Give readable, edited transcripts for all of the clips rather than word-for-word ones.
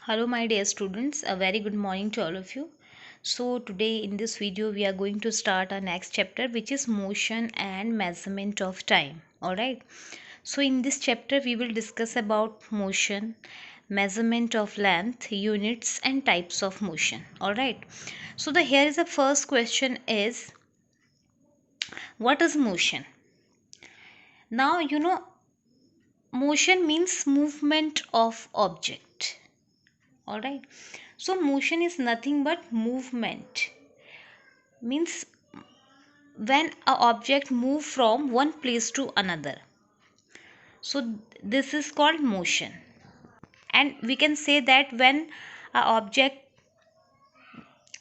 Hello my dear students, a very good morning to all of you. So today in this video we are going to start our next chapter, which is motion and measurement of time. Alright. So in this chapter we will discuss about motion, measurement of length, units and types of motion. Alright. So the here is the first question is, what is motion? Now motion means movement of object. Alright. So motion is nothing but movement, means when a object move from one place to another. So this is called motion. And we can say that when a object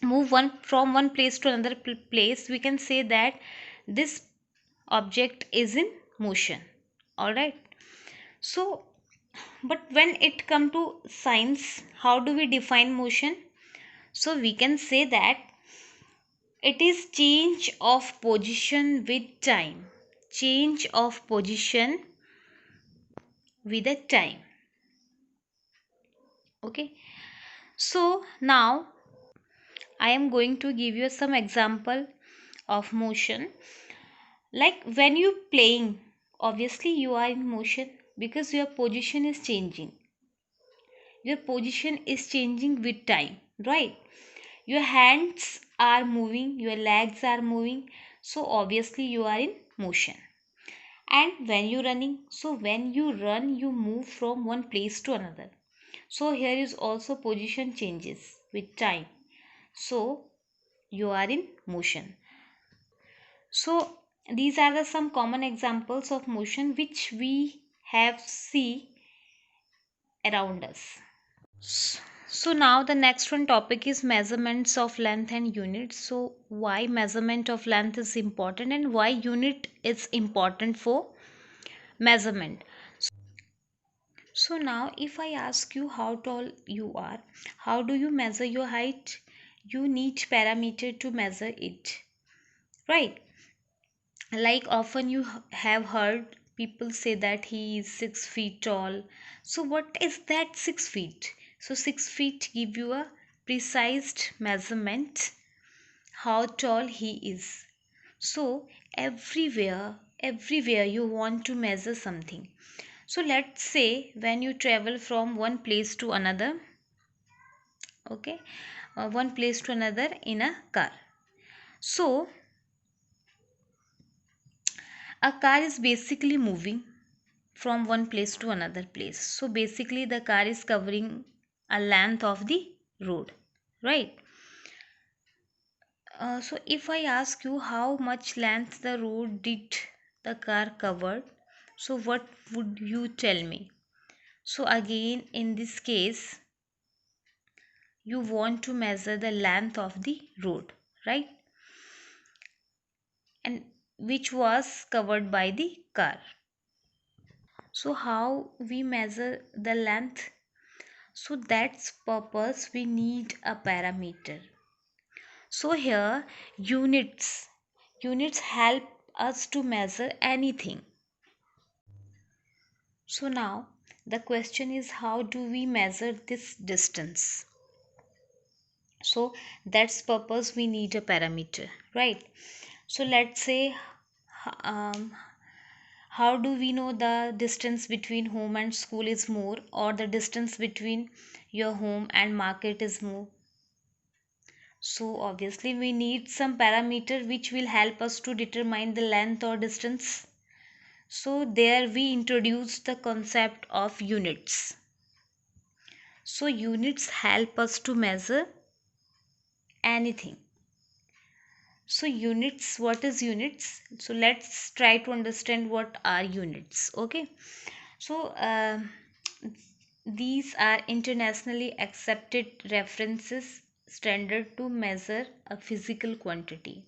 move one from one place to another place, we can say that this object is in motion. All right. So but when it come to science, how do we define motion? So we can say that it is change of position with time. Change of position with a time. Okay. So now I am going to give you some example of motion. Like when you playing, obviously you are in motion because your position is changing. Your position is changing with time, right? Your hands are moving, your legs are moving, so obviously you are in motion. And when you running, so when you run you move from one place to another, so here is also position changes with time, so you are in motion. So these are the some common examples of motion which we have see around us. So now the next one topic is measurements of length and units. So why measurement of length is important and why unit is important for measurement. So now if I ask you how tall you are, how do you measure your height? You need parameter to measure it, right? Like often you have heard people say that he is 6 feet tall. So what is that 6 feet? So 6 feet give you a precise measurement how tall he is. So everywhere you want to measure something. So let's say when you travel from one place to another, okay, one place to another in a car. So a car is basically moving from one place to another place. So basically the car is covering a length of the road, right? So if I ask you how much length the road did the car covered, so what would you tell me? So again in this case you want to measure the length of the road, right? And which was covered by the car. So how we measure the length? So that's purpose we need a parameter. So here units help us to measure anything. So now the question is, how do we measure this distance? So that's purpose we need a parameter, right? So let's say, um, how do we know the distance between home and school is more, or the distance between your home and market is more? So obviously we need some parameter which will help us to determine the length or distance. So there we introduce the concept of units. So units help us to measure anything. So units, what is units? So let's try to understand what are units. Okay. So these are internationally accepted references standard to measure a physical quantity.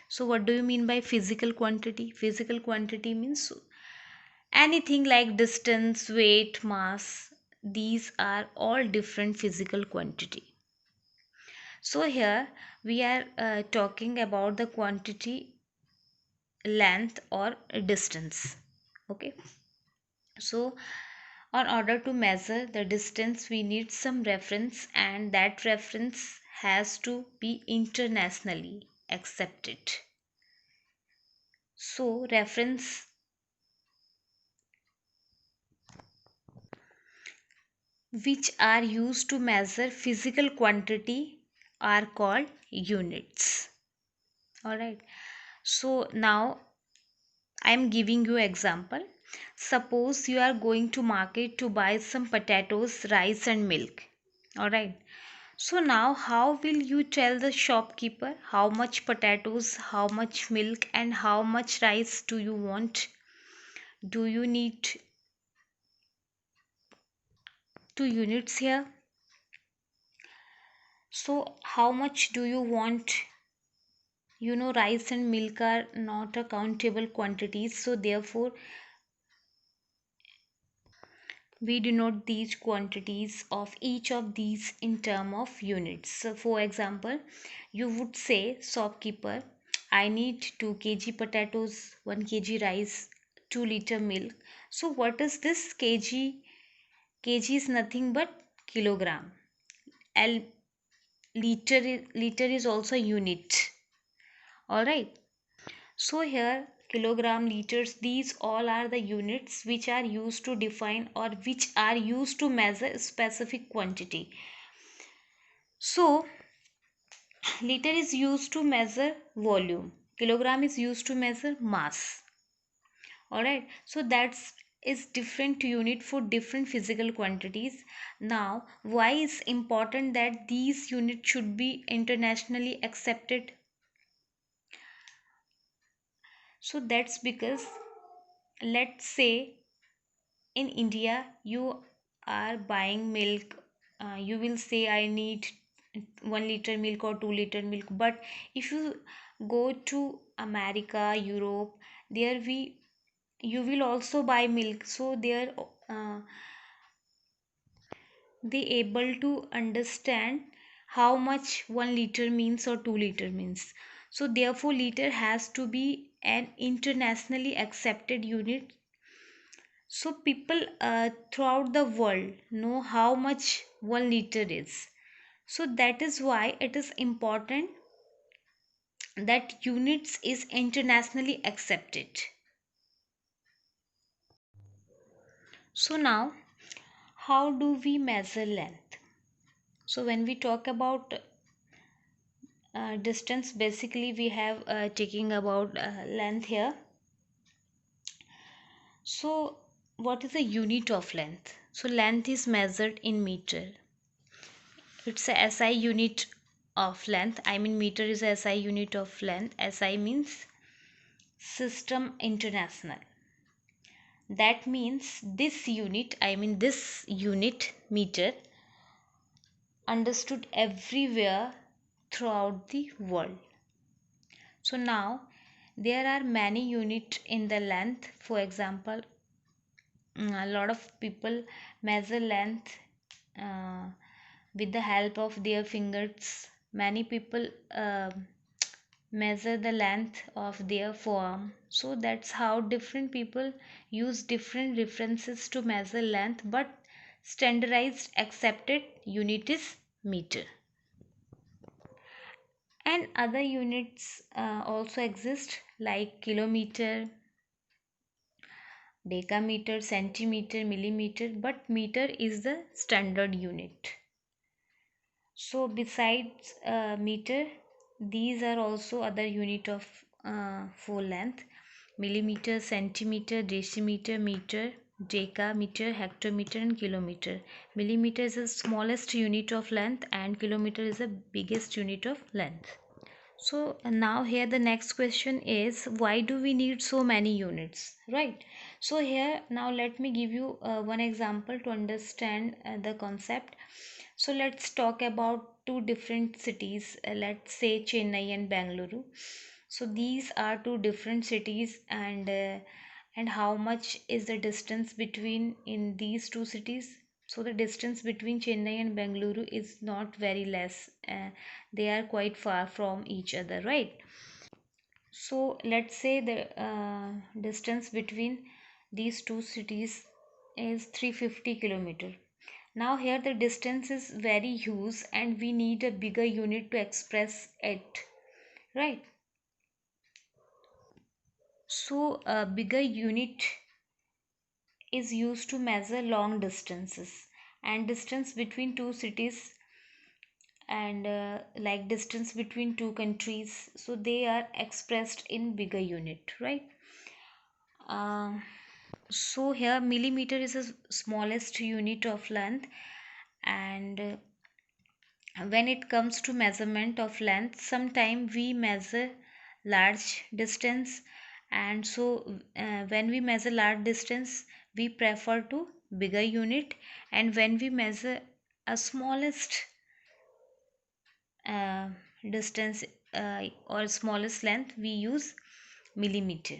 So what do you mean by physical quantity? Physical quantity means anything like distance, weight, mass. These are all different physical quantity. So here we are talking about the quantity, length or distance. Okay. So In order to measure the distance, we need some reference, and that reference has to be internationally accepted. So, reference which are used to measure physical quantity are called units. All right. So, now I am giving you example. Suppose you are going to market to buy some potatoes, rice and milk. All right. So now how will you tell the shopkeeper how much potatoes, how much milk and how much rice do you want? Do you need two units here? So how much do you want? Rice and milk are not a countable quantities, so therefore we denote these quantities of each of these in term of units. So for example, you would say shopkeeper, I need 2 kg potatoes, 1 kg rice, 2 liter milk. So what is this kg? Kg is nothing but kilogram. L liter is also unit. All right. So here kilogram, liters, these all are the units which are used to define or which are used to measure a specific quantity. So liter is used to measure volume, kilogram is used to measure mass. All right. So that's is different unit for different physical quantities. Now why is important that these units should be internationally accepted? So that's because, let's say, in India, you are buying milk, you will say, I need 1 liter milk or 2 liter milk. But if you go to America, Europe, there you will also buy milk. So uh, they able to understand how much 1 liter means or 2 liter means. So therefore, liter has to be an internationally accepted unit, so people throughout the world know how much 1 liter is. So that is why it is important that units is internationally accepted. So now, how do we measure length? So when we talk about distance, basically we have taking about length here. So what is the unit of length? So length is measured in meter. It's a SI unit of length. I mean, meter is a SI unit of length. SI means System International. That means this unit, I mean this unit meter, understood everywhere throughout the world. So now there are many units in the length. For example, a lot of people measure length uh, with the help of their fingers. Many people measure the length of their forearm. So that's how different people use different references to measure length, but standardized accepted unit is meter. And other units also exist like kilometer, decameter, centimeter, millimeter, but meter is the standard unit. So besides meter, these are also other unit of full length: millimeter, centimeter, decimeter, meter, decameter, hectometer and kilometer. Millimeter is the smallest unit of length and kilometer is the biggest unit of length. So now here the next question is, why do we need so many units, right? So here now let me give you one example to understand the concept. So let's talk about two different cities. Let's say Chennai and Bangalore. So these are two different cities, and how much is the distance between in these two cities? So the distance between Chennai and Bangalore is not very less. They are quite far from each other, right? So let's say the distance between these two cities is 350 kilometer. Now here the distance is very huge and we need a bigger unit to express it, right? So a bigger unit is used to measure long distances and distance between two cities, and like distance between two countries, so they are expressed in bigger unit, right? um, so here millimeter is the smallest unit of length, and when it comes to measurement of length, sometime we measure large distance, and so when we measure large distance we prefer to bigger unit, and when we measure a smallest uh, distance or smallest length we use millimeter.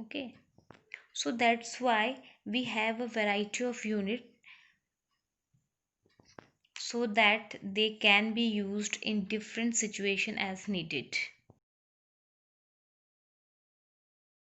Okay, so that's why we have a variety of unit so that they can be used in different situation as needed.